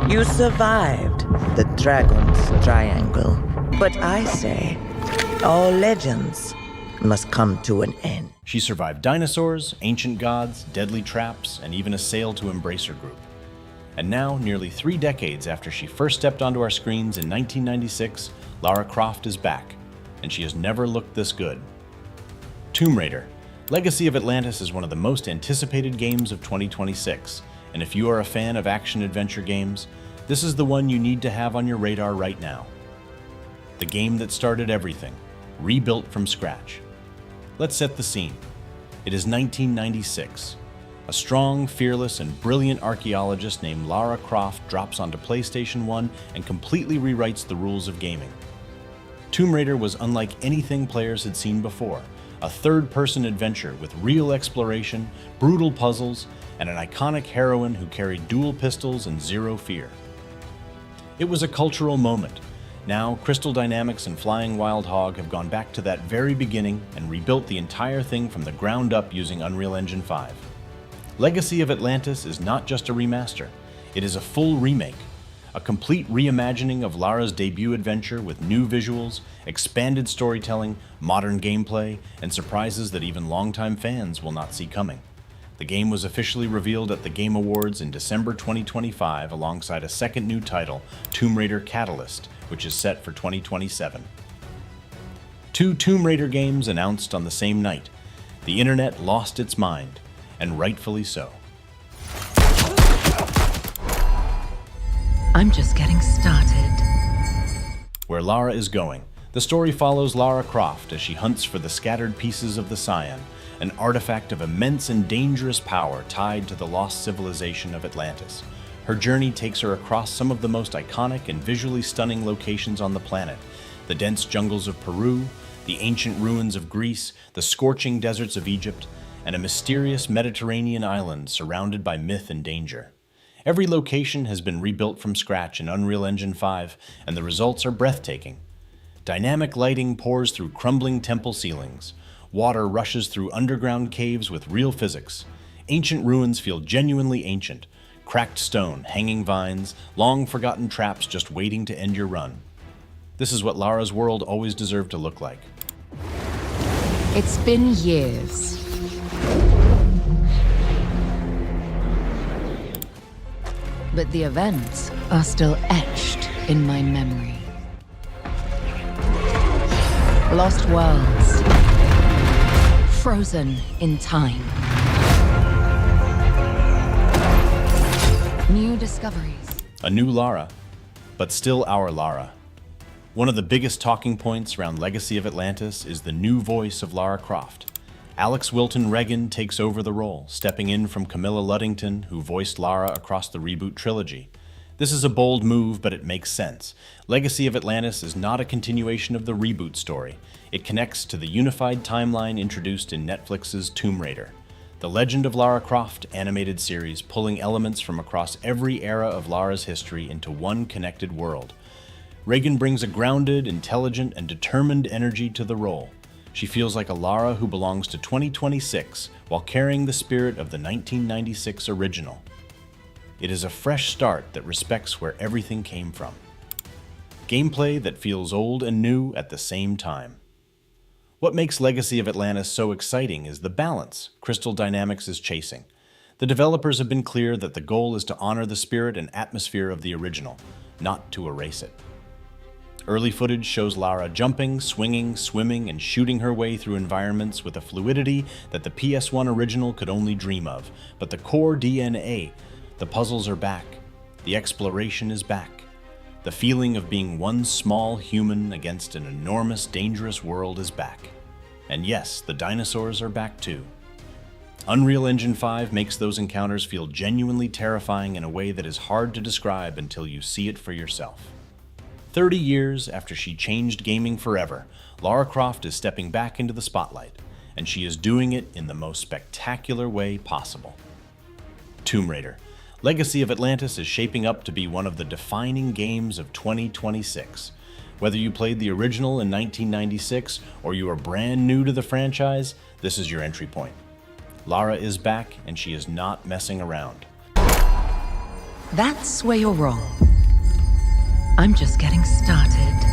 You survived the Dragon's Triangle. But I say, all legends must come to an end. She survived dinosaurs, ancient gods, deadly traps, and even a sail to embrace her group. And now, nearly 3 decades after she first stepped onto our screens in 1996, Lara Croft is back, and she has never looked this good. Tomb Raider: Legacy of Atlantis is one of the most anticipated games of 2026, and if you are a fan of action-adventure games, this is the one you need to have on your radar right now. The game that started everything, rebuilt from scratch. Let's set the scene. It is 1996. A strong, fearless, and brilliant archaeologist named Lara Croft drops onto PlayStation 1 and completely rewrites the rules of gaming. Tomb Raider was unlike anything players had seen before, a third-person adventure with real exploration, brutal puzzles, and an iconic heroine who carried dual pistols and zero fear. It was a cultural moment. Now, Crystal Dynamics and Flying Wild Hog have gone back to that very beginning and rebuilt the entire thing from the ground up using Unreal Engine 5. Legacy of Atlantis is not just a remaster, it is a full remake. A complete reimagining of Lara's debut adventure with new visuals, expanded storytelling, modern gameplay, and surprises that even longtime fans will not see coming. The game was officially revealed at the Game Awards in December 2025 alongside a second new title, Tomb Raider Catalyst, which is set for 2027. 2 Tomb Raider games announced on the same night. The internet lost its mind, and rightfully so. I'm just getting started. Where Lara is going. The story follows Lara Croft as she hunts for the scattered pieces of the Scion, an artifact of immense and dangerous power tied to the lost civilization of Atlantis. Her journey takes her across some of the most iconic and visually stunning locations on the planet: the dense jungles of Peru, the ancient ruins of Greece, the scorching deserts of Egypt, and a mysterious Mediterranean island surrounded by myth and danger. Every location has been rebuilt from scratch in Unreal Engine 5, and the results are breathtaking. Dynamic lighting pours through crumbling temple ceilings. Water rushes through underground caves with real physics. Ancient ruins feel genuinely ancient. Cracked stone, hanging vines, long-forgotten traps just waiting to end your run. This is what Lara's world always deserved to look like. It's been years. But the events are still etched in my memory. Lost worlds. Frozen in time. New discoveries. A new Lara, but still our Lara. One of the biggest talking points around Legacy of Atlantis is the new voice of Lara Croft. Alex Wilton Regan takes over the role, stepping in from Camilla Luddington, who voiced Lara across the reboot trilogy. This is a bold move, but it makes sense. Legacy of Atlantis is not a continuation of the reboot story. It connects to the unified timeline introduced in Netflix's Tomb Raider, the Legend of Lara Croft animated series, pulling elements from across every era of Lara's history into one connected world. Regan brings a grounded, intelligent, and determined energy to the role. She feels like a Lara who belongs to 2026 while carrying the spirit of the 1996 original. It is a fresh start that respects where everything came from. Gameplay that feels old and new at the same time. What makes Legacy of Atlantis so exciting is the balance Crystal Dynamics is chasing. The developers have been clear that the goal is to honor the spirit and atmosphere of the original, not to erase it. Early footage shows Lara jumping, swinging, swimming, and shooting her way through environments with a fluidity that the PS1 original could only dream of. But the core DNA, the puzzles are back, the exploration is back. The feeling of being one small human against an enormous, dangerous world is back. And yes, the dinosaurs are back too. Unreal Engine 5 makes those encounters feel genuinely terrifying in a way that is hard to describe until you see it for yourself. 30 years after she changed gaming forever, Lara Croft is stepping back into the spotlight, and she is doing it in the most spectacular way possible. Tomb Raider: Legacy of Atlantis is shaping up to be one of the defining games of 2026. Whether you played the original in 1996 or you are brand new to the franchise, this is your entry point. Lara is back, and she is not messing around. That's where you're wrong. I'm just getting started.